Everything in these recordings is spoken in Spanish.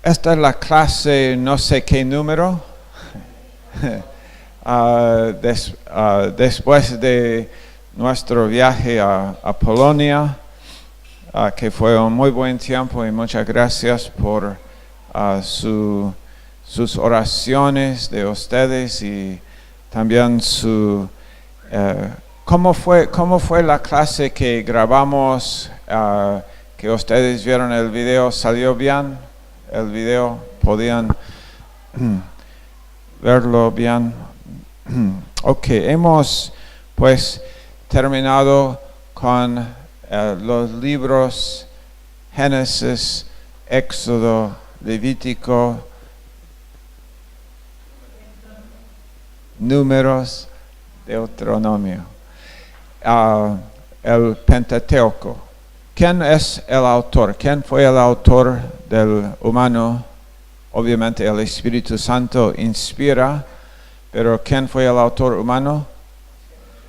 Esta es la clase no sé qué número. Después de nuestro viaje a Polonia, que fue un muy buen tiempo, y muchas gracias por sus oraciones de ustedes y también ¿cómo fue la clase que grabamos, que ustedes vieron el video? ¿Salió bien el video? ¿Podían verlo bien? Ok, hemos pues terminado con los libros Génesis, Éxodo, Levítico, Números, Deuteronomio, el Pentateuco. ¿Quién es el autor? ¿Quién fue el autor del humano? Obviamente el Espíritu Santo inspira, pero ¿quién fue el autor humano?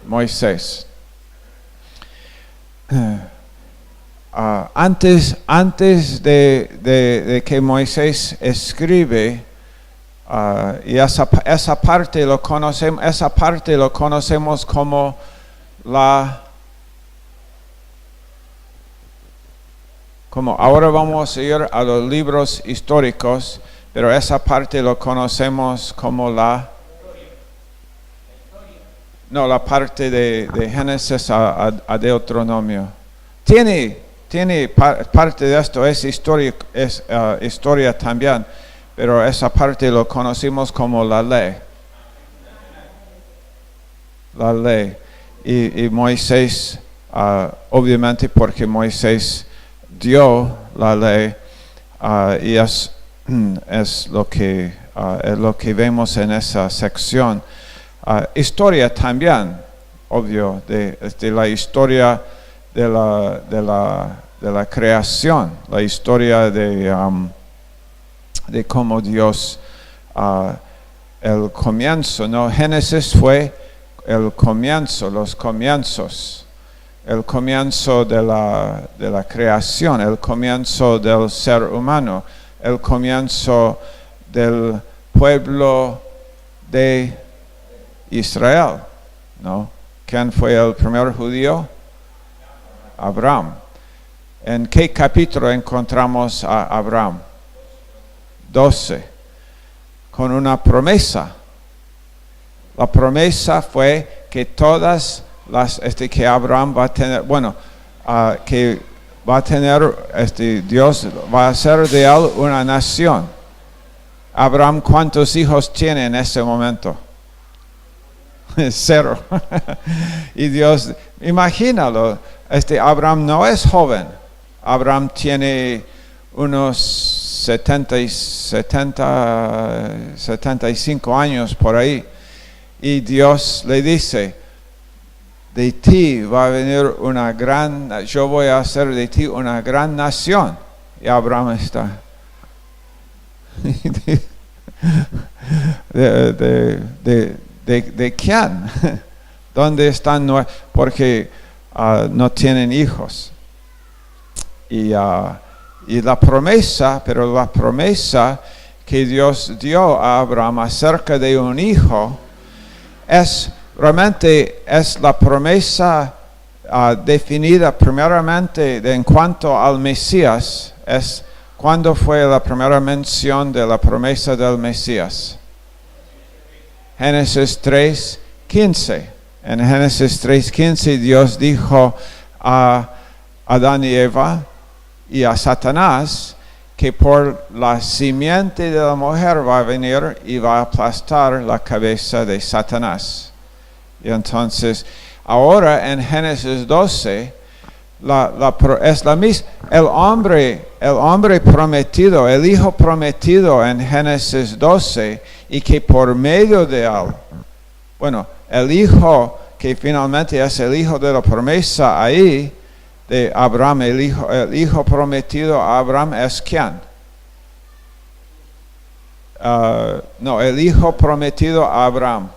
Moisés. Antes de que Moisés escribe, y esa parte lo conocemos como ahora vamos a ir a los libros históricos, pero esa parte lo conocemos como la parte de Génesis a Deuteronomio. Tiene parte de esto, es historia también, pero esa parte lo conocimos como la ley. La ley. Y Moisés, obviamente porque Moisés dio la ley, y es lo que vemos en esa sección. Historia también, obvio, de la historia de la creación, la historia de cómo Dios, el comienzo, ¿no? Génesis fue el comienzo, los comienzos, el comienzo de la creación, el comienzo del ser humano, el comienzo del pueblo de Israel, ¿no? ¿Quién fue el primer judío? Abraham. ¿En qué capítulo encontramos a Abraham? 12. Con una promesa. La promesa fue que todas las que Abraham va a tener, que va a tener, Dios va a hacer de él una nación. Abraham, ¿cuántos hijos tiene en ese momento? 0. Y Dios, imagínalo, Abraham no es joven. Abraham tiene unos 75 años por ahí. Y Dios le dice, de ti va a venir yo voy a hacer de ti una gran nación. Y Abraham está. ¿De quién? ¿Dónde están? Porque no tienen hijos. Y la promesa que Dios dio a Abraham acerca de un hijo realmente es la promesa definida primeramente en cuanto al Mesías. ¿Cuándo fue la primera mención de la promesa del Mesías? Génesis 3:15. En Génesis 3:15 Dios dijo a Adán y Eva y a Satanás que por la simiente de la mujer va a venir y va a aplastar la cabeza de Satanás. Y entonces, ahora en Génesis 12, es la misma. El hombre prometido, el hijo prometido en Génesis 12, y que por medio de él, el hijo que finalmente es el hijo de la promesa ahí, de Abraham, el hijo prometido a Abraham es ¿quién? El hijo prometido a Abraham,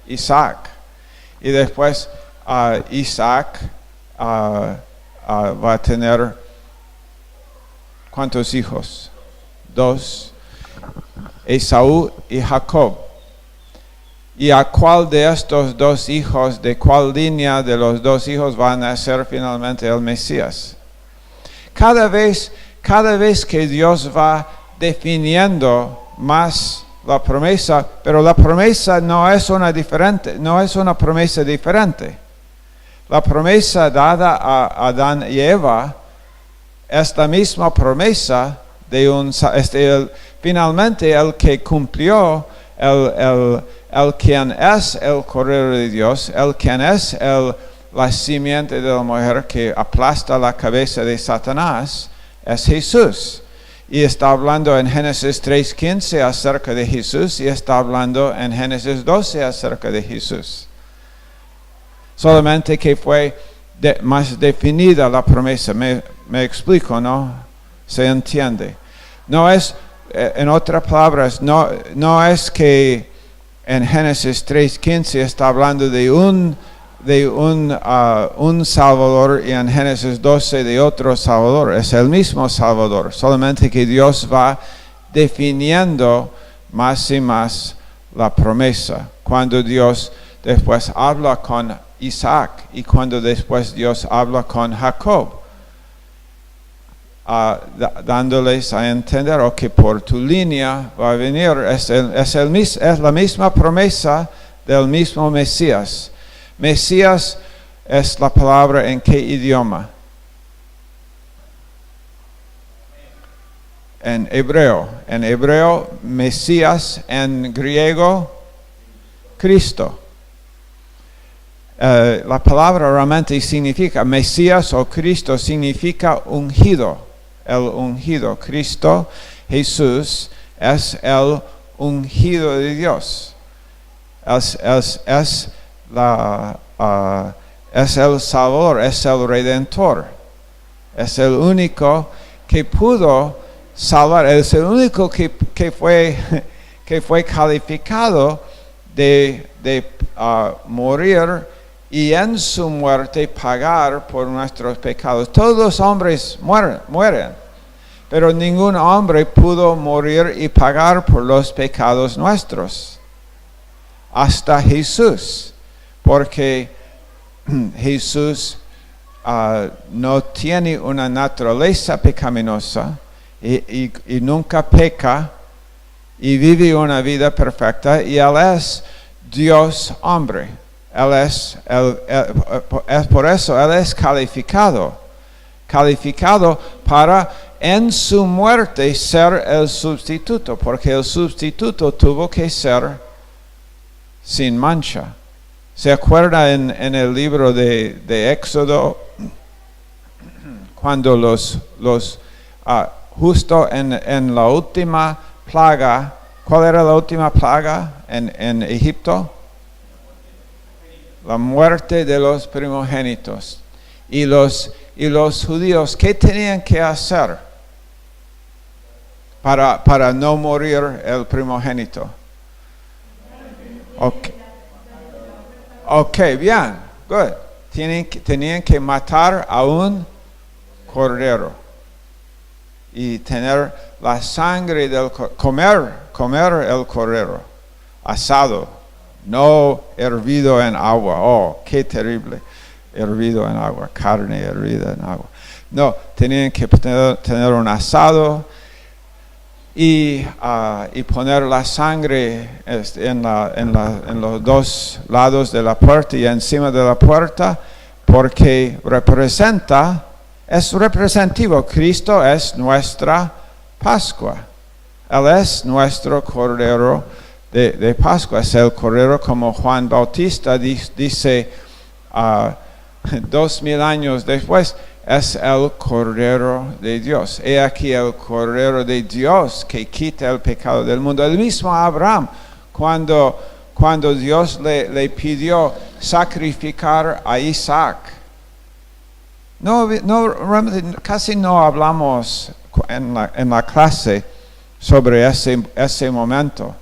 Isaac. Y después Isaac va a tener ¿cuántos hijos? dos, Esaú y Jacob. ¿Y a cuál de estos dos hijos, de cuál línea de los dos hijos va a nacer finalmente el Mesías? Cada vez que Dios va definiendo más la promesa, pero la promesa no es una promesa diferente. La promesa dada a Adán y Eva es la misma promesa de finalmente el que cumplió, el quien es el Cordero de Dios, el quien es la simiente de la mujer que aplasta la cabeza de Satanás, es Jesús. Y está hablando en Génesis 3:15 acerca de Jesús y está hablando en Génesis 12 acerca de Jesús. Solamente que fue más definida la promesa. Me explico, ¿no? Se entiende. No es, en otras palabras, no es que en Génesis 3:15 está hablando de un Salvador y en Génesis 12 de otro Salvador. Es el mismo Salvador, solamente que Dios va definiendo más y más la promesa. Cuando Dios después habla con Isaac y cuando después Dios habla con Jacob, dándoles a entender que por tu línea va a venir, es la misma promesa del mismo Mesías. Mesías es la palabra en qué idioma? En hebreo, Mesías, en griego, Cristo. La palabra realmente significa, Mesías o Cristo significa ungido. El ungido, Cristo, Jesús, es el ungido de Dios. Es el Salvador, es el Redentor. Es el único que pudo salvar, es el único que fue calificado de morir y en su muerte pagar por nuestros pecados. Todos los hombres mueren, pero ningún hombre pudo morir y pagar por los pecados nuestros. Hasta Jesús, porque Jesús no tiene una naturaleza pecaminosa y nunca peca y vive una vida perfecta, y Él es Dios hombre. Por eso Él es calificado para en su muerte ser el sustituto, porque el sustituto tuvo que ser sin mancha. ¿Se acuerda en el libro de Éxodo, cuando justo en la última plaga, ¿cuál era la última plaga en Egipto? La muerte de los primogénitos. Y los judíos, ¿qué tenían que hacer para no morir el primogénito? Okay, bien, good. Tenían que matar a un cordero y tener la sangre comer el cordero asado. No hervido en agua. Oh, qué terrible. Hervido en agua, carne hervida en agua. No, tenían que tener un asado y poner la sangre en los dos lados de la puerta y encima de la puerta, porque es representativo. Cristo es nuestra Pascua. Él es nuestro Cordero de Pascua. Es el Cordero, como Juan Bautista dice 2000 años después, es el Cordero de Dios. He aquí el Cordero de Dios que quita el pecado del mundo. El mismo Abraham, cuando Dios le pidió sacrificar a Isaac. Casi no hablamos en la clase sobre ese momento,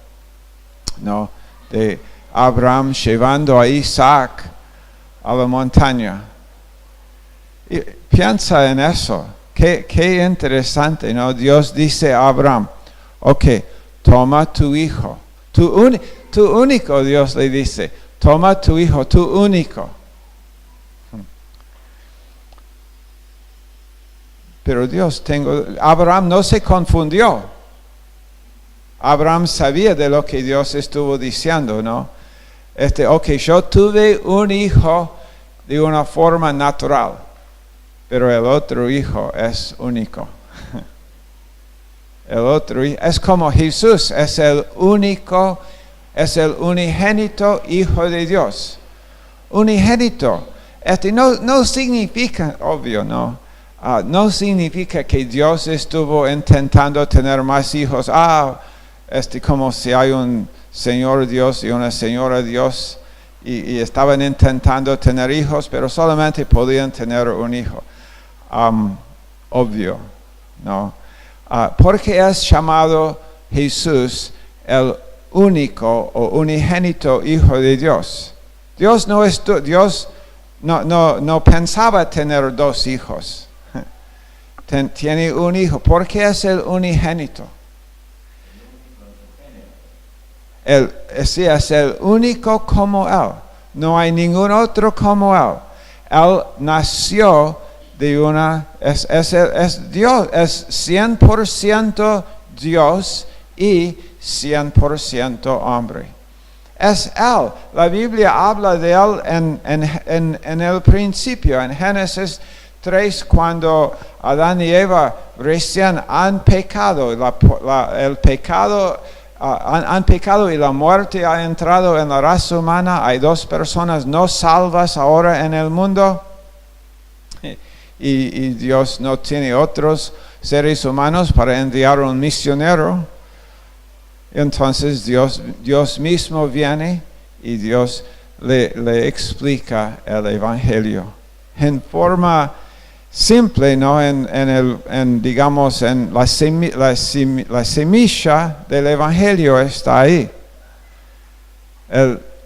¿no? De Abraham llevando a Isaac a la montaña. Y piensa en eso. Qué interesante, ¿no? Dios dice a Abraham, Ok, toma tu hijo. Tu único, Dios le dice. Toma tu hijo, tu único. Pero Abraham no se confundió. Abraham sabía de lo que Dios estuvo diciendo, ¿no? Yo tuve un hijo de una forma natural, pero el otro hijo es único. El otro es como Jesús, es el unigénito Hijo de Dios. Unigénito. No significa, obvio, no. No significa que Dios estuvo intentando tener más hijos. Como si hay un Señor Dios y una Señora Dios y estaban intentando tener hijos, pero solamente podían tener un hijo. Obvio, ¿no? Porque es llamado Jesús el único o unigénito Hijo de Dios. Dios no pensaba tener dos hijos. Tiene un hijo. ¿Por qué es el unigénito? Es el único como Él. No hay ningún otro como Él. Él nació de es Dios, es 100% Dios y 100% hombre. Es Él. La Biblia habla de Él en el principio, en Génesis 3, cuando Adán y Eva recién han pecado. El pecado han pecado y la muerte ha entrado en la raza humana. Hay 2 personas no salvas ahora en el mundo. Y Dios no tiene otros seres humanos para enviar un misionero. Entonces Dios mismo viene y Dios le explica el Evangelio en forma simple, ¿no? Digamos, en la semilla del Evangelio está ahí.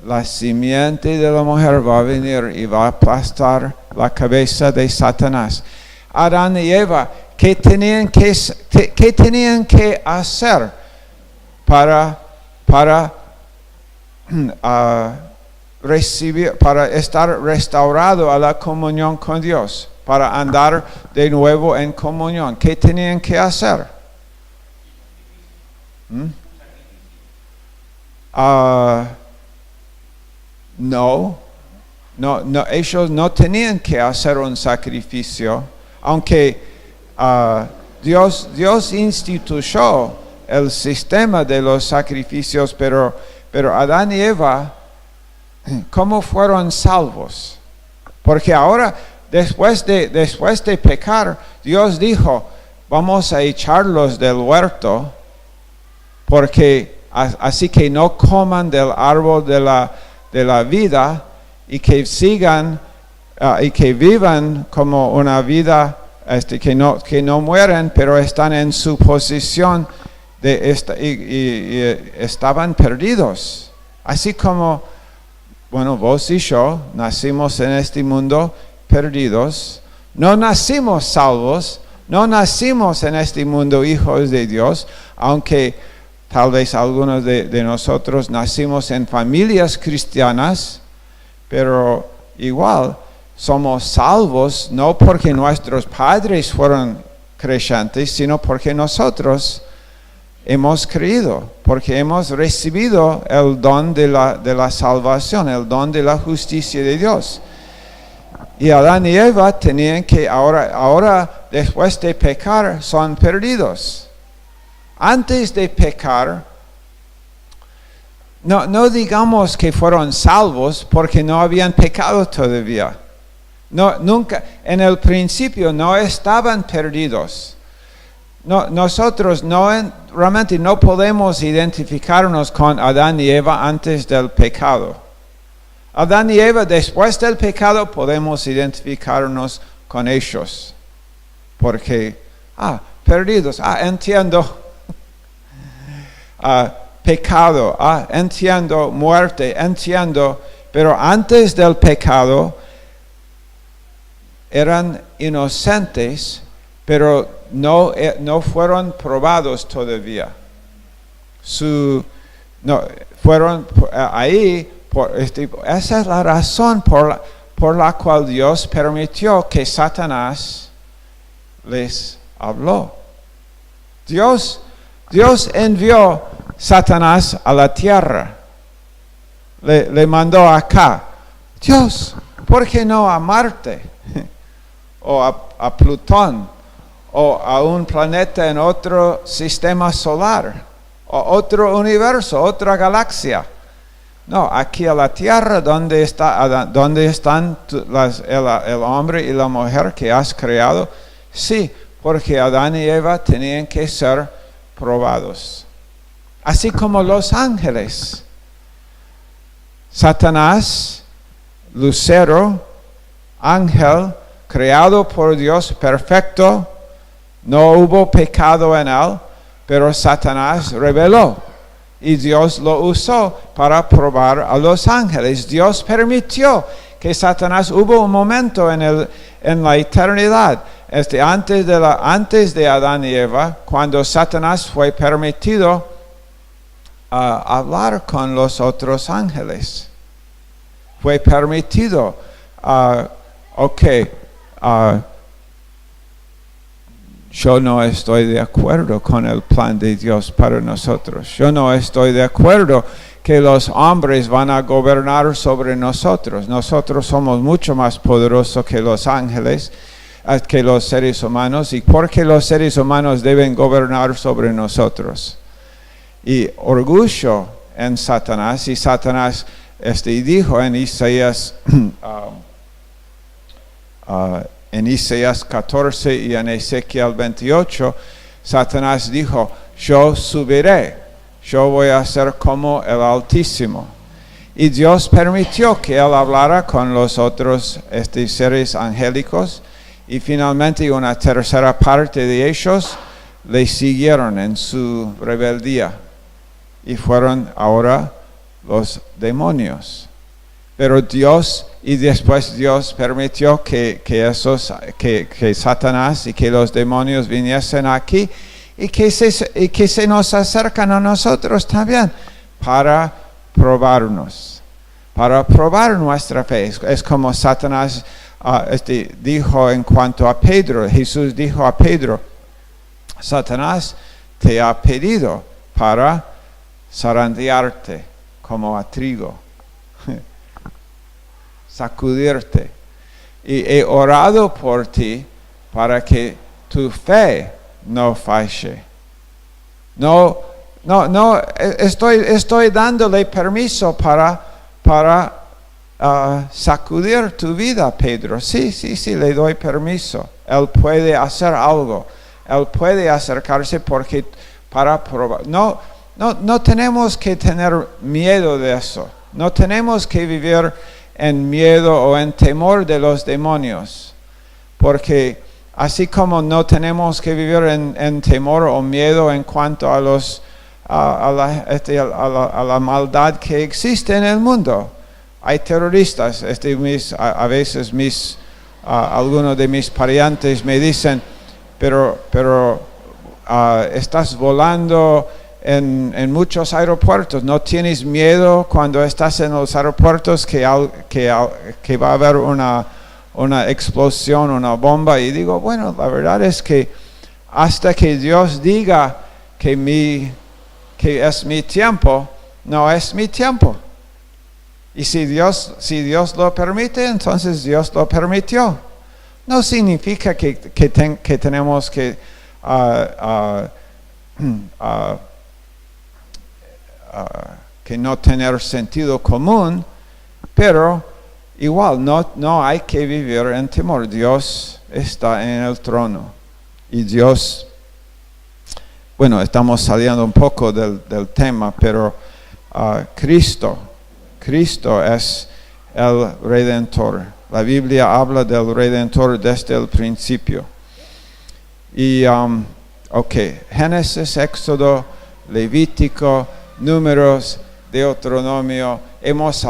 La simiente de la mujer va a venir y va a aplastar la cabeza de Satanás. Adán y Eva, ¿qué tenían que hacer para recibir, para estar restaurado a la comunión con Dios, para andar de nuevo en comunión? ¿Qué tenían que hacer? No, ellos no tenían que hacer un sacrificio, aunque Dios instituyó el sistema de los sacrificios, pero Adán y Eva, ¿cómo fueron salvos? Porque ahora, después de pecar, Dios dijo, vamos a echarlos del huerto, porque así que no coman del árbol de la vida y que sigan y que vivan como una vida que no mueren, pero están en su posición y estaban perdidos. Así como, bueno, vos y yo nacimos en este mundo perdidos, no nacimos salvos, no nacimos en este mundo hijos de Dios, aunque tal vez algunos de nosotros nacimos en familias cristianas, pero igual somos salvos no porque nuestros padres fueron creyentes, sino porque nosotros hemos creído, porque hemos recibido el don de la salvación, el don de la justicia de Dios. Y Adán y Eva tenían que ahora después de pecar son perdidos. Antes de pecar, no digamos que fueron salvos porque no habían pecado todavía. Nunca, en el principio no estaban perdidos. Nosotros realmente no podemos identificarnos con Adán y Eva antes del pecado. Adán y Eva después del pecado podemos identificarnos con ellos. Porque, perdidos, entiendo. Pecado, entiendo, muerte, entiendo, pero antes del pecado eran inocentes, pero no fueron probados todavía. fueron ahí. Esa es la razón por la cual Dios permitió que Satanás les habló. Dios envió Satanás a la tierra. Le mandó acá. Dios, ¿por qué no a Marte? O a Plutón? O a un planeta en otro sistema solar? O otro universo, otra galaxia? No, aquí a la tierra donde están el hombre y la mujer que has creado. Sí, porque Adán y Eva tenían que ser probados. Así como los ángeles. Satanás, lucero, ángel, creado por Dios, perfecto, no hubo pecado en él, pero Satanás rebeló y Dios lo usó para probar a los ángeles. Dios permitió que Satanás, hubo un momento en la eternidad, antes de Adán y Eva, cuando Satanás fue permitido hablar con los otros ángeles. Fue permitido, yo no estoy de acuerdo con el plan de Dios para nosotros. Yo no estoy de acuerdo que los hombres van a gobernar sobre nosotros. Nosotros somos mucho más poderosos que los ángeles, que los seres humanos. ¿Y por qué los seres humanos deben gobernar sobre nosotros? Y orgullo en Satanás. Y Satanás dijo en Isaías en Isaías 14 y en Ezequiel 28, Satanás dijo, yo subiré, yo voy a ser como el Altísimo. Y Dios permitió que él hablara con los otros seres angélicos, y finalmente una tercera parte de ellos le siguieron en su rebeldía, y fueron ahora los demonios. Pero después Dios permitió que Satanás y que los demonios viniesen aquí y que se nos acercan a nosotros también para probarnos, para probar nuestra fe. Es como Satanás dijo en cuanto a Pedro. Jesús dijo a Pedro, Satanás te ha pedido para zarandearte como a trigo, sacudirte, y he orado por ti para que tu fe no falle. No, estoy dándole permiso para sacudir tu vida, Pedro. Sí, le doy permiso. Él puede hacer algo. Él puede acercarse para probar. No tenemos que tener miedo de eso. No tenemos que vivir en miedo o en temor de los demonios, porque así como no tenemos que vivir en temor o miedo en cuanto a la maldad que existe en el mundo. Hay terroristas. A veces algunos de mis parientes me dicen, pero estás volando en muchos aeropuertos. ¿No tienes miedo cuando estás en los aeropuertos que va a haber una explosión, una bomba? Y digo, bueno, la verdad es que hasta que Dios diga que es mi tiempo, no es mi tiempo. Y si Dios lo permite, entonces Dios lo permitió. No significa que tenemos que que no tener sentido común, pero igual no hay que vivir en temor. Dios está en el trono y Dios, bueno, estamos saliendo un poco del tema, pero Cristo es el Redentor. La Biblia habla del Redentor desde el principio. Y Génesis, Éxodo, Levítico, Números, Deuteronomio, hemos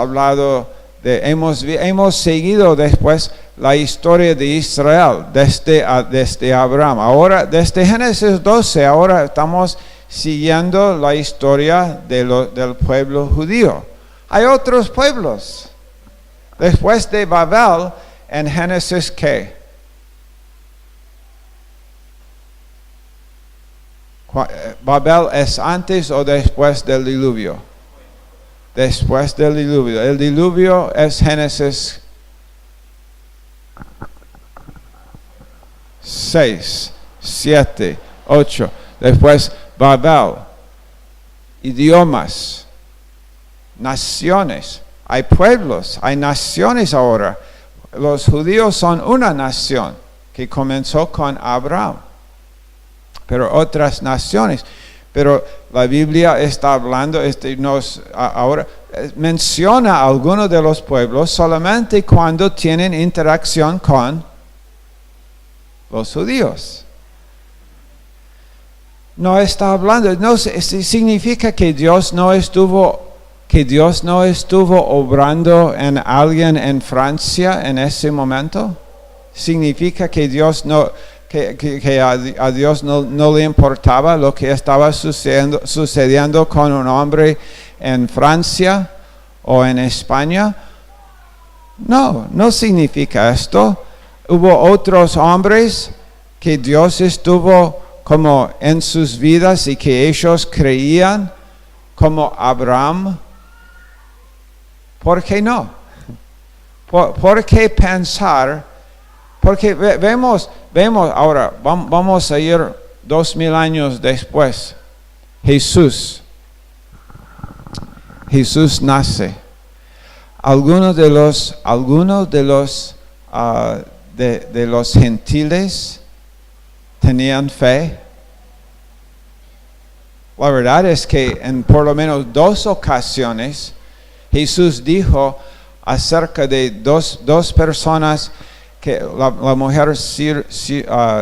seguido después la historia de Israel desde Abraham. Ahora, desde Génesis 12, ahora estamos siguiendo la historia del pueblo judío. Hay otros pueblos. Después de Babel, en Génesis, ¿qué? ¿Babel es antes o después del diluvio? Después del diluvio. El diluvio es Génesis 6, 7, 8. Después Babel. Idiomas. Naciones. Hay pueblos, hay naciones ahora. Los judíos son una nación que comenzó con Abraham. Pero otras naciones. Pero la Biblia está hablando, ahora menciona a algunos de los pueblos solamente cuando tienen interacción con los judíos. No está hablando, no significa que Dios no estuvo obrando en alguien en Francia en ese momento. Significa que Dios no que a Dios no le importaba lo que estaba sucediendo con un hombre en Francia o en España. No significa esto. Hubo otros hombres que Dios estuvo como en sus vidas y que ellos creían, como Abraham. ¿Por qué no? ¿Por qué pensar? Porque vemos ahora, vamos a ir 2000 años después. Jesús nace. Algunos de los gentiles tenían fe. La verdad es que en por lo menos 2 ocasiones Jesús dijo acerca de dos personas, que la mujer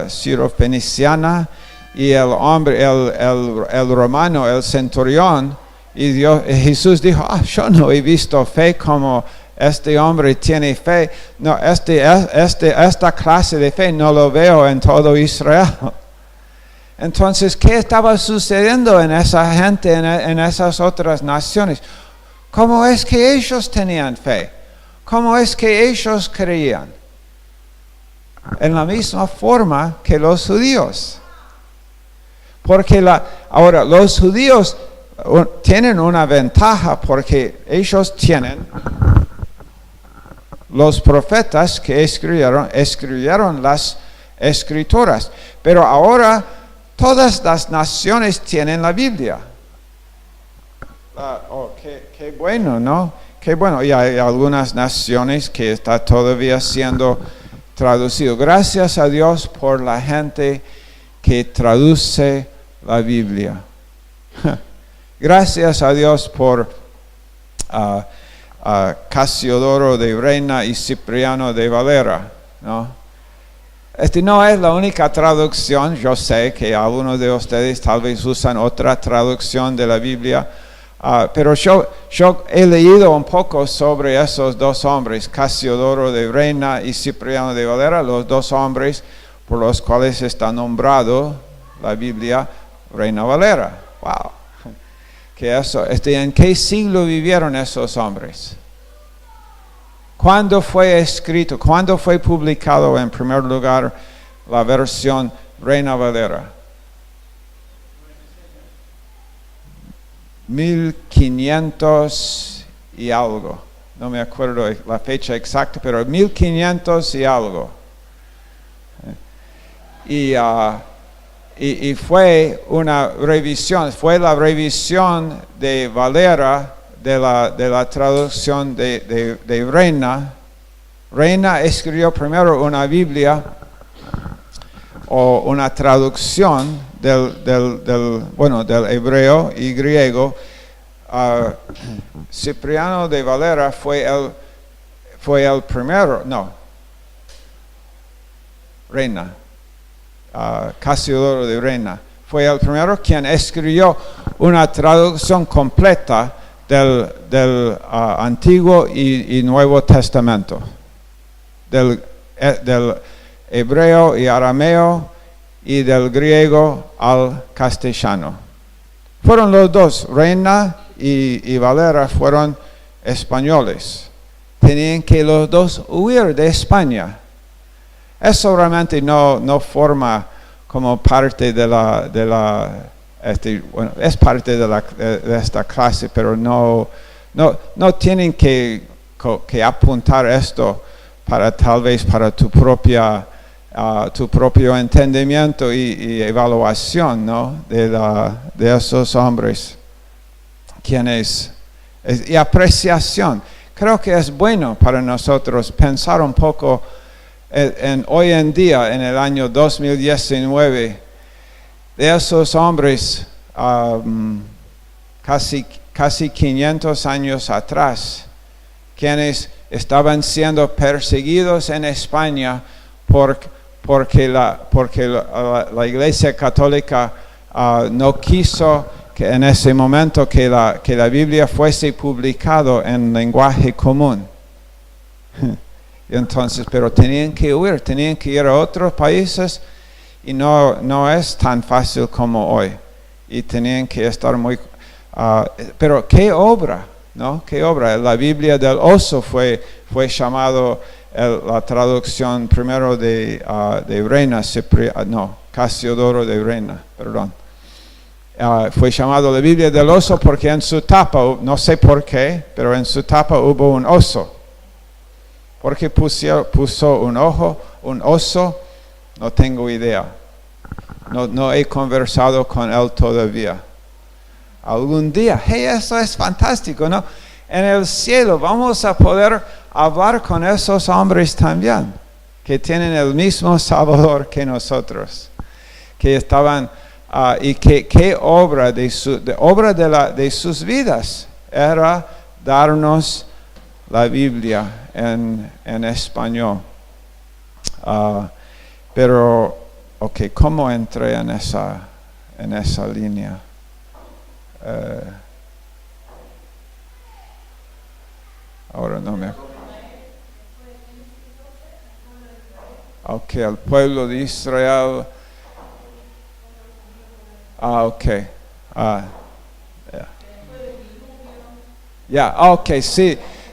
sirofeniciana y el hombre, el romano, el centurión, y Jesús dijo, yo no he visto fe como este hombre tiene fe. No, esta clase de fe no lo veo en todo Israel. Entonces, ¿qué estaba sucediendo en esa gente, en esas otras naciones? ¿Cómo es que ellos tenían fe? ¿Cómo es que ellos creían? En la misma forma que los judíos. Porque ahora los judíos tienen una ventaja porque ellos tienen los profetas que escribieron las escrituras. Pero ahora todas las naciones tienen la Biblia. Qué bueno, ¿no? Qué bueno. Y hay algunas naciones que está todavía siendo traducido. Gracias a Dios por la gente que traduce la Biblia. Gracias a Dios por Casiodoro de Reina y Cipriano de Valera, ¿no? No es la única traducción. Yo sé que algunos de ustedes tal vez usan otra traducción de la Biblia. Pero yo he leído un poco sobre esos 2 hombres, Casiodoro de Reina y Cipriano de Valera, los 2 hombres por los cuales está nombrado la Biblia Reina Valera. Wow. ¿En qué siglo vivieron esos hombres? ¿Cuándo fue escrito? ¿Cuándo fue publicado en primer lugar la versión Reina Valera? 1500 y algo. No me acuerdo la fecha exacta, pero 1500 y algo. Y fue una revisión, fue la revisión de Valera de la traducción de Reina. Reina escribió primero una Biblia o una traducción del hebreo y griego. Cipriano de Valera fue el primero, Reina. Casiodoro de Reina fue el primero quien escribió una traducción completa del Antiguo y Nuevo Testamento, del hebreo y arameo y del griego al castellano. Fueron los dos, Reina y Valera fueron españoles. Tenían que los dos huir de España. Eso realmente no forma como parte bueno, es parte de esta clase, pero no tienen que apuntar esto tal vez para tu propio entendimiento y evaluación, ¿no? de esos hombres, y apreciación. Creo que es bueno para nosotros pensar un poco hoy en día, en el año 2019, de esos hombres casi 500 años atrás, quienes estaban siendo perseguidos en España porque la Iglesia Católica no quiso que en ese momento que la Biblia fuese publicado en lenguaje común. Entonces, pero tenían que huir, tenían que ir a otros países y no es tan fácil como hoy. Y tenían que estar pero qué obra, ¿no? Qué obra. La Biblia del oso fue llamado la traducción primero de Reina, Casiodoro de Reina, perdón. Fue llamado la Biblia del oso porque en su tapa, no sé por qué, pero en su tapa hubo un oso. ¿Por qué puso un oso? No tengo idea. No he conversado con él todavía. Algún día, eso es fantástico, ¿no? En el cielo vamos a poder hablar con esos hombres también, que tienen el mismo Salvador que nosotros, que estaban, y que obra de sus vidas era darnos la Biblia en español. Pero, ¿cómo entré en esa línea? Ahora no me acuerdo. El pueblo de Israel.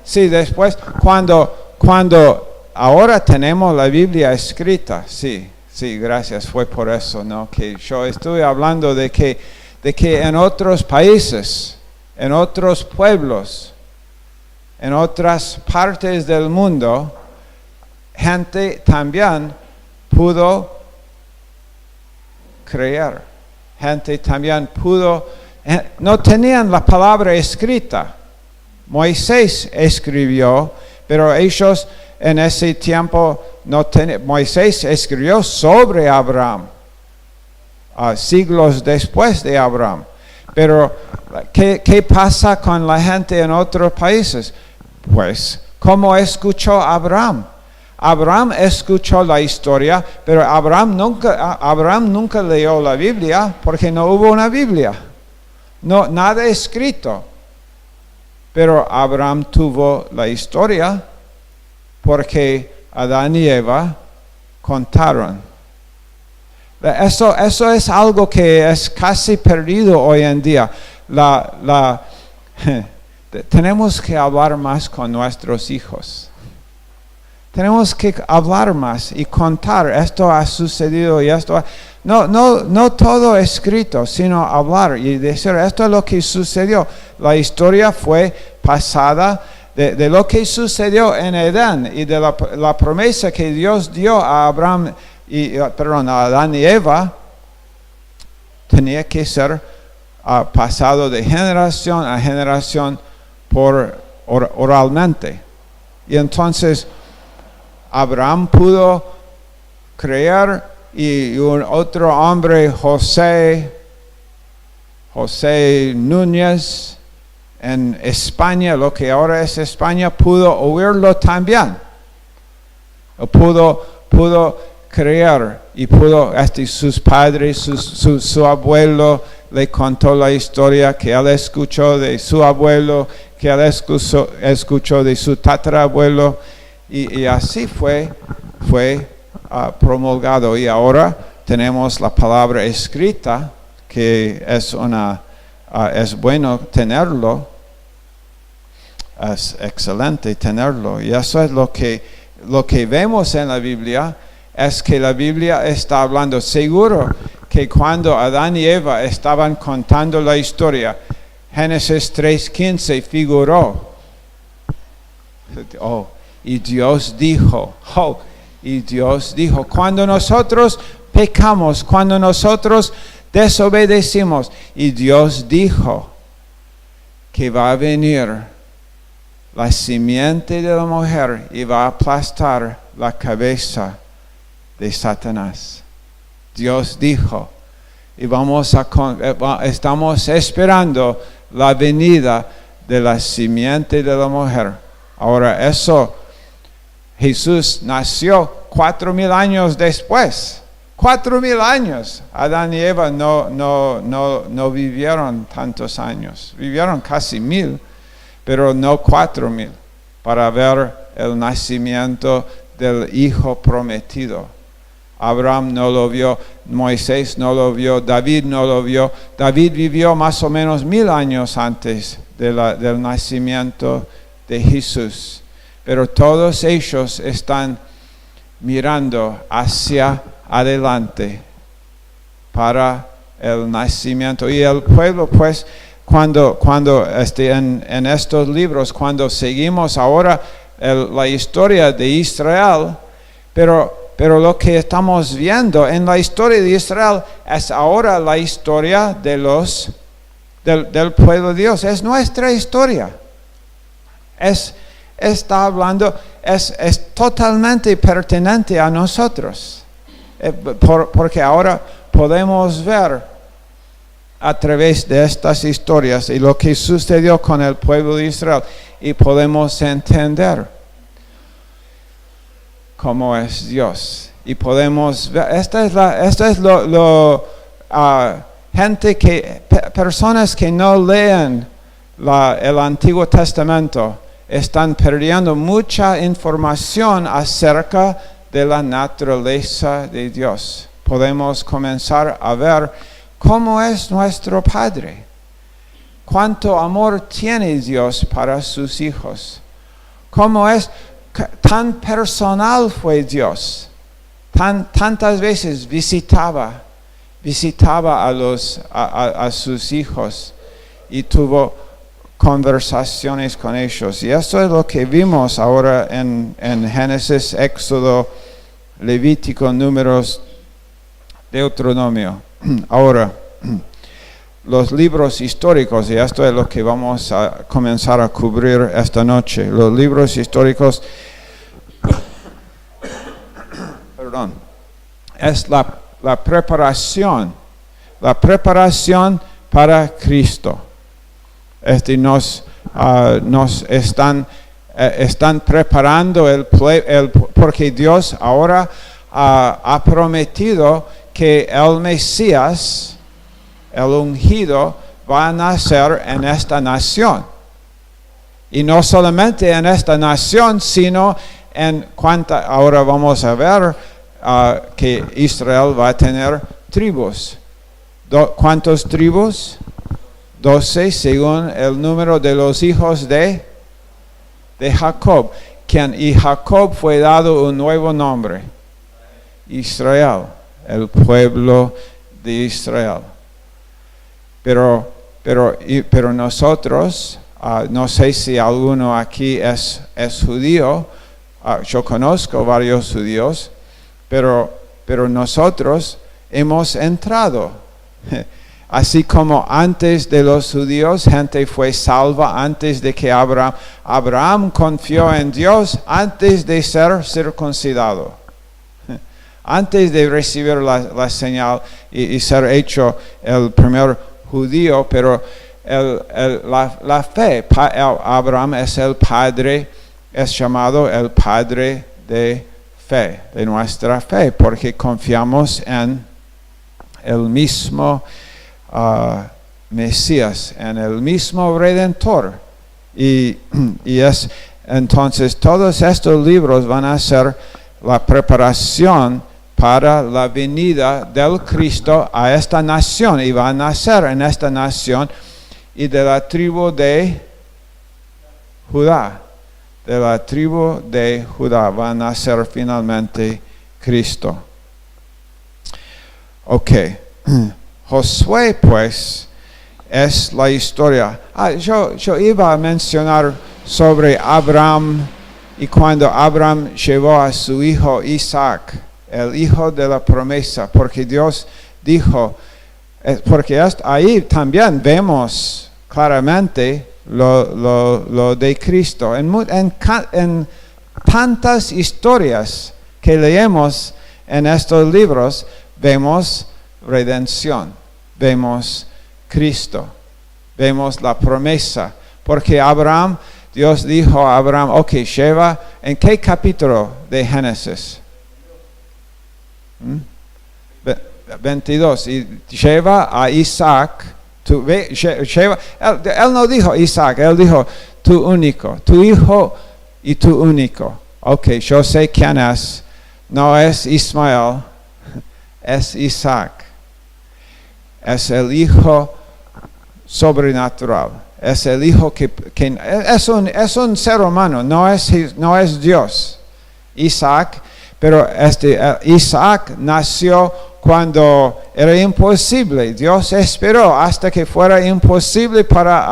Sí, después, cuando ahora tenemos la Biblia escrita, sí, gracias, fue por eso, ¿no? Que yo estuve hablando de que en otros países, en otros pueblos, en otras partes del mundo, gente también pudo creer. Gente también no tenían la palabra escrita. Moisés escribió, pero ellos en ese tiempo no tenían. Moisés escribió sobre Abraham, siglos después de Abraham. Pero, ¿qué pasa con la gente en otros países? Pues, ¿cómo escuchó Abraham? Abraham escuchó la historia, pero Abraham nunca leyó la Biblia porque no hubo una Biblia. Nada escrito. Pero Abraham tuvo la historia porque Adán y Eva contaron. Eso es algo que es casi perdido hoy en día. Tenemos que hablar más con nuestros hijos. Tenemos que hablar más y contar, esto ha sucedido y esto no todo escrito, sino hablar y decir, esto es lo que sucedió. La historia fue pasada de lo que sucedió en Edén y de la promesa que Dios dio a Adán y Eva, tenía que ser pasado de generación a generación oralmente. Y entonces Abraham pudo creer y un otro hombre, José Núñez, en España, lo que ahora es España, pudo oírlo también. Pudo creer y sus padres, su abuelo le contó la historia que él escuchó de su abuelo, que él escuchó de su tatarabuelo. Y así fue promulgado. Y ahora tenemos la palabra escrita, que es una es bueno tenerlo, es excelente tenerlo. Y eso es lo que vemos en la Biblia, es que la Biblia está hablando. Seguro que cuando Adán y Eva estaban contando la historia, Génesis 3:15 figuró. Y Dios dijo, cuando nosotros pecamos, cuando nosotros desobedecimos, y Dios dijo que va a venir la simiente de la mujer y va a aplastar la cabeza de Satanás. Dios dijo, y estamos esperando la venida de la simiente de la mujer. Ahora eso, Jesús nació 4,000 años después. 4,000 años. Adán y Eva no vivieron tantos años. Vivieron casi 1,000, pero no 4,000, para ver el nacimiento del Hijo prometido. Abraham no lo vio, Moisés no lo vio, David no lo vio. David vivió más o menos 1,000 años antes del nacimiento de Jesús. Pero todos ellos están mirando hacia adelante para el nacimiento. Y el pueblo, pues, cuando en estos libros, cuando seguimos ahora la historia de Israel, pero lo que estamos viendo en la historia de Israel es ahora la historia del pueblo de Dios. Es nuestra historia. Está hablando, es totalmente pertinente a nosotros. Porque ahora podemos ver a través de estas historias y lo que sucedió con el pueblo de Israel, y podemos entender cómo es Dios. Y podemos ver, personas que no leen el Antiguo Testamento están perdiendo mucha información acerca de la naturaleza de Dios. Podemos comenzar a ver cómo es nuestro Padre, cuánto amor tiene Dios para sus hijos, cómo es tan personal fue Dios, tantas veces visitaba a sus hijos y tuvo conversaciones con ellos. Y eso es lo que vimos ahora en Génesis, Éxodo, Levítico, Números, Deuteronomio. Ahora, los libros históricos, y esto es lo que vamos a comenzar a cubrir esta noche. Los libros históricos, es la preparación para Cristo. Nos están preparando porque Dios ahora ha prometido que el Mesías, el ungido, va a nacer en esta nación. Y no solamente en esta nación, sino ahora vamos a ver que Israel va a tener tribus. ¿Cuántas tribus? 12, según el número de los hijos de Jacob. Y Jacob fue dado un nuevo nombre: Israel, el pueblo de Israel. Pero nosotros, no sé si alguno aquí es judío, yo conozco varios judíos, pero nosotros hemos entrado. Así como antes de los judíos, gente fue salva antes de que Abraham confió en Dios antes de ser circuncidado. Antes de recibir la señal y ser hecho el primer judío, pero la fe, Abraham es el padre, es llamado el padre de fe, de nuestra fe, porque confiamos en el mismo Mesías, en el mismo Redentor. Y entonces todos estos libros van a ser la preparación para la venida del Cristo a esta nación, y va a nacer en esta nación y de la tribu de Judá. De la tribu de Judá va a nacer finalmente Cristo. Ok. Josué, pues, es la historia. Yo iba a mencionar sobre Abraham y cuando Abraham llevó a su hijo Isaac, el hijo de la promesa, porque Dios dijo, porque ahí también vemos claramente lo de Cristo. En tantas historias que leemos en estos libros, vemos redención, vemos Cristo, vemos la promesa. Porque Dios dijo a Abraham, ok, lleva, ¿en qué capítulo de Génesis? 22, y lleva a Isaac, él no dijo Isaac, él dijo tu único, tu hijo y tu único. Ok, yo sé quién es, no es Ismael, es Isaac, es el hijo sobrenatural, es el hijo que es un ser humano, no es Dios, Isaac, pero Isaac nació cuando era imposible. Dios esperó hasta que fuera imposible para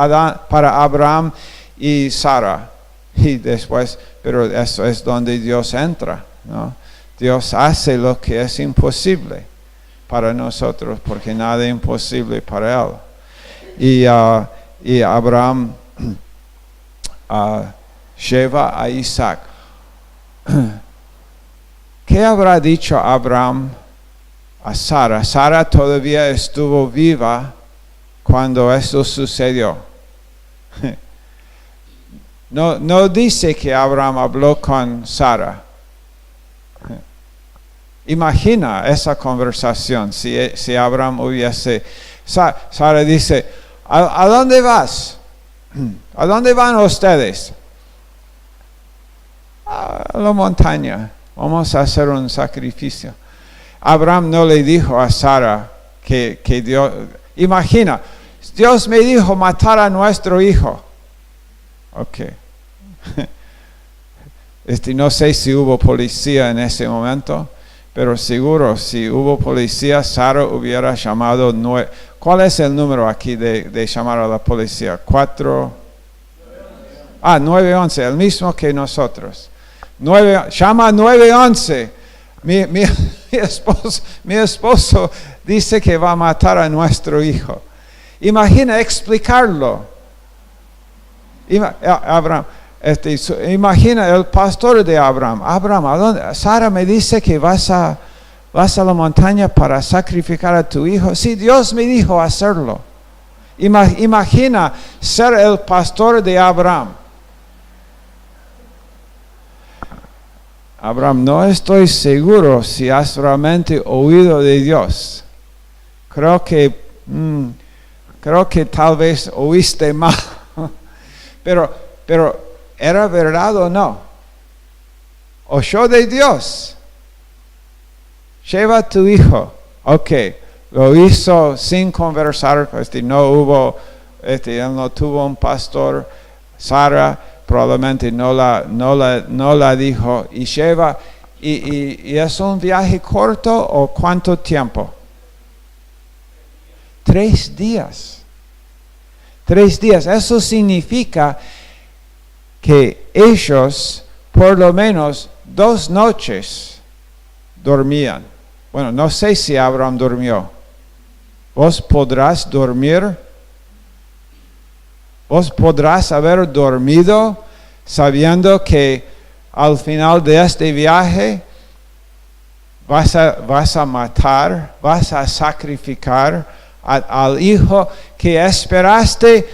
Abraham y Sara. Y después, pero eso es donde Dios entra, ¿no? Dios hace lo que es imposible para nosotros, porque nada es imposible para Él. Y Abraham lleva a Isaac. ¿Qué habrá dicho Abraham a Sara? Sara todavía estuvo viva cuando esto sucedió. No dice que Abraham habló con Sara. Imagina esa conversación si Abraham hubiese... Sara dice, ¿a dónde vas? ¿A dónde van ustedes? A la montaña. Vamos a hacer un sacrificio. Abraham no le dijo a Sara que Dios... Imagina, Dios me dijo matar a nuestro hijo. Ok. No sé si hubo policía en ese momento, pero seguro si hubo policía, Sara hubiera llamado... ¿Cuál es el número aquí de llamar a la policía? 911, el mismo que nosotros. Llama 911. Mi esposo dice que va a matar a nuestro hijo. Imagina explicarlo. Abraham, imagina el pastor de Abraham. Abraham, ¿a dónde? Sara me dice que vas a la montaña para sacrificar a tu hijo. Sí, Dios me dijo hacerlo. Imagina ser el pastor de Abraham. Abraham, no estoy seguro si has realmente oído de Dios. Creo que tal vez oíste mal. Pero ¿era verdad o no? Oyó de Dios. Lleva a tu hijo. Ok, lo hizo sin conversar. No hubo, él no tuvo un pastor. Sara probablemente no la dijo. Y lleva, y es un viaje corto o ¿cuánto tiempo? 3 días. 3 días. Eso significa que ellos por lo menos 2 noches dormían. Bueno, no sé si Abraham durmió. ¿Vos podrás dormir? ¿Vos podrás haber dormido sabiendo que al final de este viaje vas a matar, vas a sacrificar al hijo que esperaste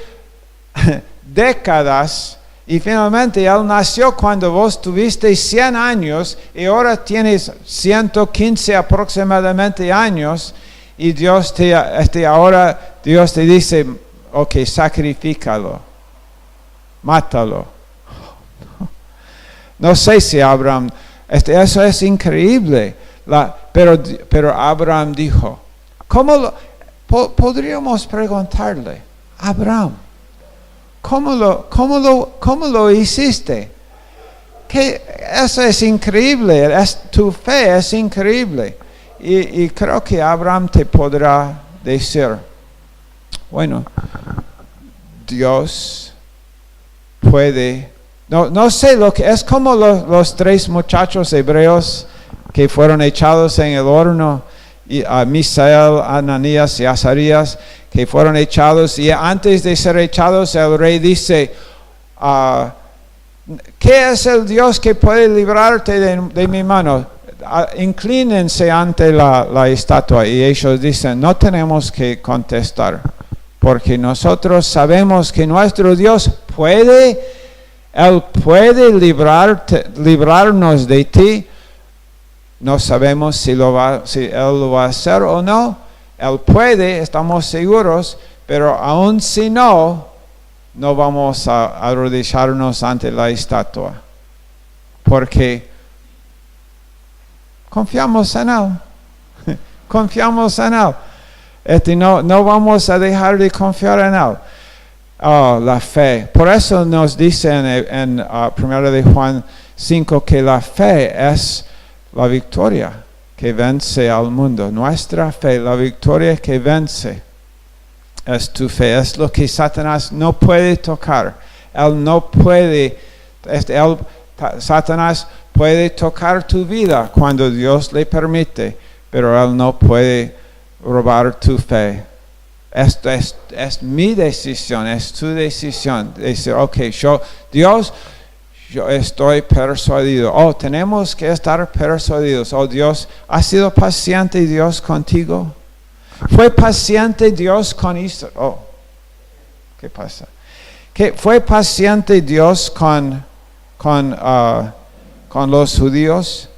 décadas y finalmente él nació cuando vos tuviste 100 años y ahora tienes 115 aproximadamente años y Dios ahora Dios te dice, ok, sacrifícalo, mátalo. No sé si Abraham, eso es increíble, pero Abraham dijo, ¿cómo podríamos preguntarle? Abraham, ¿cómo lo hiciste? Que eso es increíble, tu fe es increíble. Y creo que Abraham te podrá decir, bueno, Dios puede, no sé lo que es, como los 3 muchachos hebreos que fueron echados en el horno, y a Misael, Ananías y Azarías, que fueron echados, y antes de ser echados el rey dice, ¿qué es el Dios que puede librarte de mi mano? Inclínense ante la estatua. Y ellos dicen, no tenemos que contestar, porque nosotros sabemos que nuestro Dios Él puede librarnos de ti. No sabemos si Él lo va a hacer o no. Él puede, estamos seguros, pero aun si no vamos a arrodillarnos ante la estatua, porque confiamos en Él. Confiamos en Él. No vamos a dejar de confiar en Él. La fe. Por eso nos dice en 1 de Juan 5 que la fe es la victoria que vence al mundo. Nuestra fe, la victoria que vence, es tu fe. Es lo que Satanás no puede tocar. Él no puede, Satanás puede tocar tu vida cuando Dios le permite, pero Él no puede robar tu fe. Esto es mi decisión, es tu decisión. Decir, ok, Dios, yo estoy persuadido. Tenemos que estar persuadidos. Dios, ¿ha sido paciente Dios contigo? ¿Fue paciente Dios con Israel? ¿Qué pasa? ¿Fue paciente Dios con los judíos?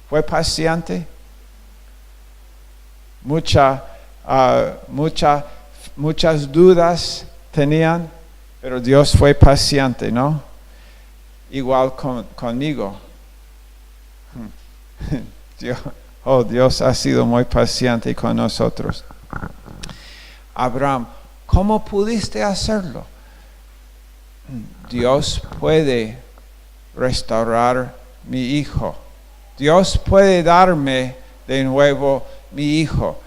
¿Fue paciente? Muchas dudas tenían, pero Dios fue paciente, ¿no? Igual conmigo. Dios ha sido muy paciente con nosotros. Abraham, ¿cómo pudiste hacerlo? Dios puede restaurar mi hijo. Dios puede darme de nuevo mi hijo,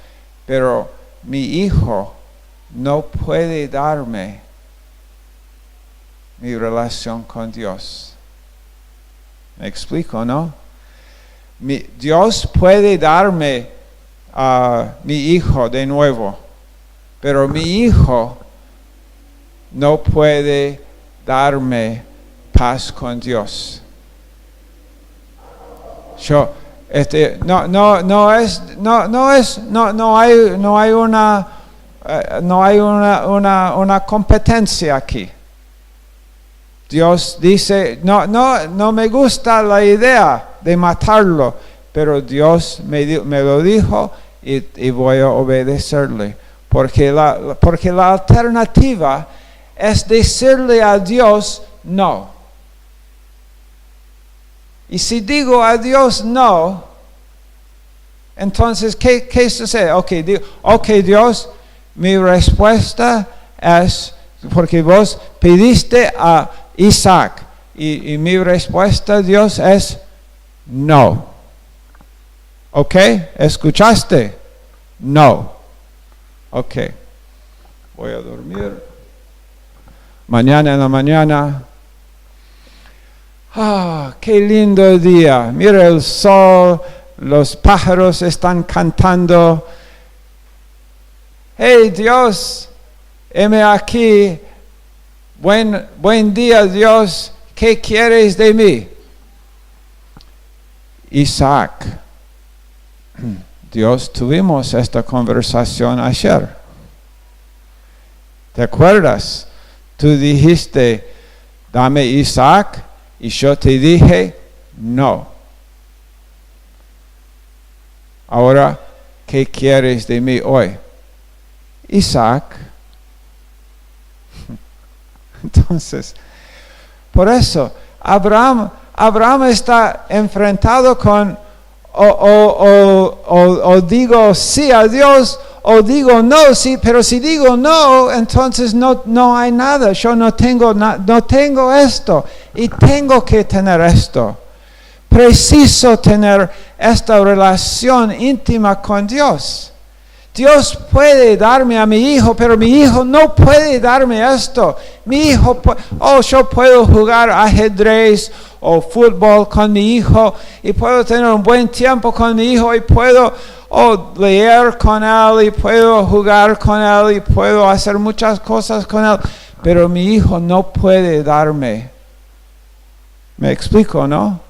pero mi hijo no puede darme mi relación con Dios. ¿Me explico, no? Dios puede darme mi hijo de nuevo, pero mi hijo no puede darme paz con Dios. No hay una competencia aquí. Dios dice, no me gusta la idea de matarlo, pero Dios me lo dijo y voy a obedecerle, porque la alternativa es decirle a Dios no. Y si digo a Dios no, entonces, ¿qué sucede? Ok, Dios, mi respuesta es, porque vos pediste a Isaac, y mi respuesta, Dios, es no. ¿Ok? ¿Escuchaste? No. Ok. Voy a dormir. Mañana en la mañana. Qué lindo día. Mira el sol, los pájaros están cantando. Hey Dios, heme aquí. Buen día, Dios. ¿Qué quieres de mí? Isaac. Dios, tuvimos esta conversación ayer. ¿Te acuerdas? Tú dijiste, dame Isaac. Y yo te dije, no. Ahora, ¿qué quieres de mí hoy? Isaac. Entonces, por eso, Abraham está enfrentado con, o digo sí a Dios, o digo no, sí, pero si digo no, entonces no hay nada. Yo no tengo esto y tengo que tener esto. Preciso tener esta relación íntima con Dios. Dios puede darme a mi hijo, pero mi hijo no puede darme esto. Mi hijo, yo puedo jugar ajedrez o fútbol con mi hijo y puedo tener un buen tiempo con mi hijo y puedo leer con él y puedo jugar con él y puedo hacer muchas cosas con él, pero mi hijo no puede darme. ¿Me explico, no?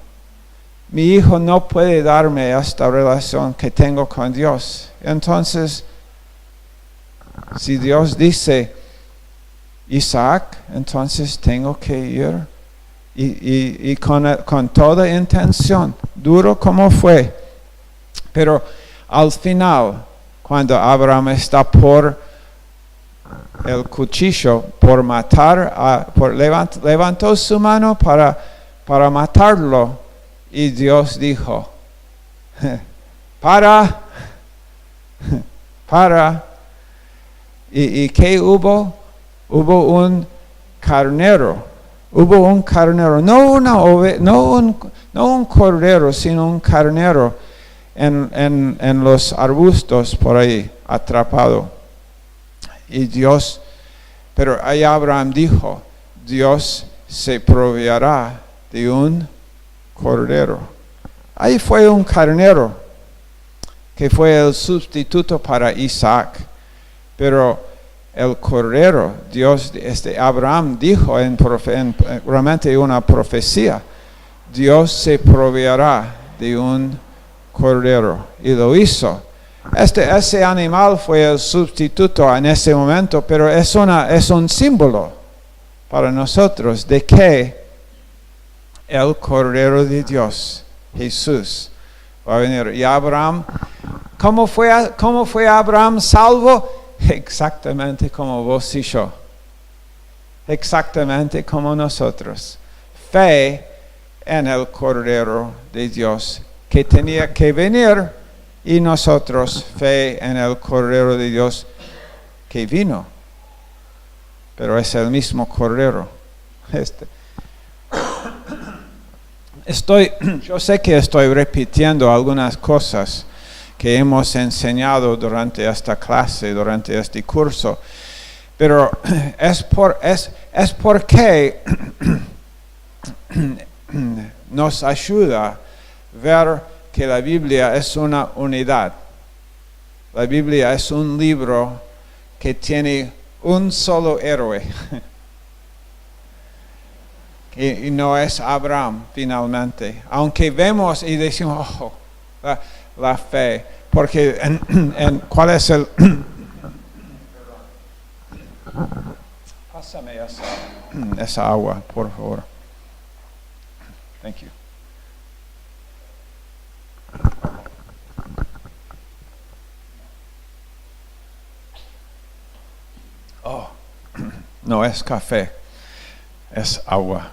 Mi hijo no puede darme esta relación que tengo con Dios. Entonces, si Dios dice Isaac, entonces tengo que ir y con toda intención, duro como fue. Pero al final, cuando Abraham está por el cuchillo, por matar, levantó su mano para matarlo, y Dios dijo, para. ¿Y qué hubo? Hubo un carnero. No un cordero, sino un carnero en los arbustos por ahí, atrapado. Y Dios, pero ahí Abraham dijo, Dios se proveerá de un cordero. Ahí fue un carnero que fue el sustituto para Isaac, pero el cordero, Dios, Abraham dijo realmente una profecía, Dios se proveerá de un cordero, y lo hizo. Ese animal fue el sustituto en ese momento, pero es un símbolo para nosotros de que el cordero de Dios, Jesús, va a venir. Y Abraham, ¿cómo fue Abraham salvo? Exactamente como vos y yo. Exactamente como nosotros. Fe en el Cordero de Dios que tenía que venir, y nosotros fe en el Cordero de Dios que vino. Pero es el mismo Cordero. Yo sé que estoy repitiendo algunas cosas que hemos enseñado durante esta clase, durante este curso, pero es porque nos ayuda a ver que la Biblia es una unidad. La Biblia es un libro que tiene un solo héroe. Y no es Abraham finalmente, aunque vemos y decimos, la fe, porque ¿cuál es el? Pásame esa agua, por favor. Thank you. No es café, es agua.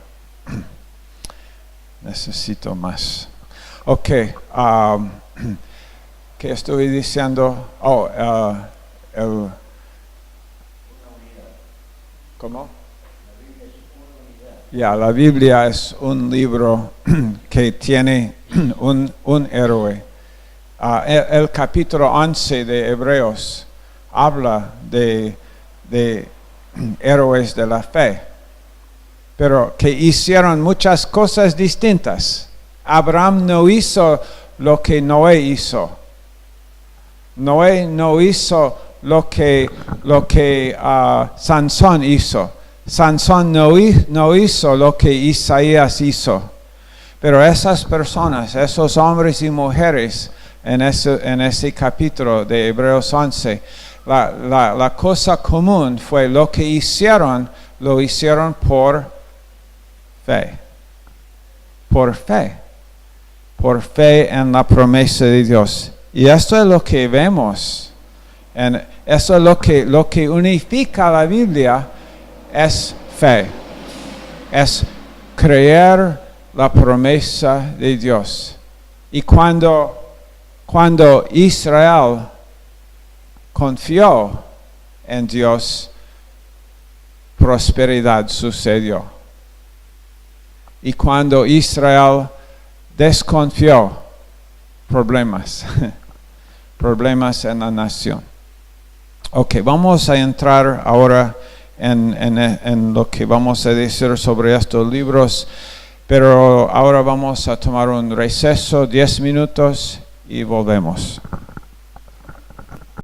Necesito más. Ok, ¿qué estoy diciendo? ¿Cómo? La Biblia es un libro que tiene un héroe. El capítulo 11 de Hebreos habla de héroes de la fe, pero que hicieron muchas cosas distintas. Abraham no hizo lo que Noé hizo. Noé no hizo lo que Sansón hizo. Sansón no hizo lo que Isaías hizo. Pero esas personas, esos hombres y mujeres en ese capítulo de Hebreos 11, la cosa común fue lo que hicieron, lo hicieron por fe. Por fe. Por fe en la promesa de Dios. Y esto es lo que vemos. Eso es lo que unifica la Biblia, es fe. Es creer la promesa de Dios. Y cuando Israel confió en Dios, prosperidad sucedió. Y cuando Israel desconfió, problemas, problemas en la nación. Ok, vamos a entrar ahora en lo que vamos a decir sobre estos libros, pero ahora vamos a tomar un receso, 10 minutos, y volvemos.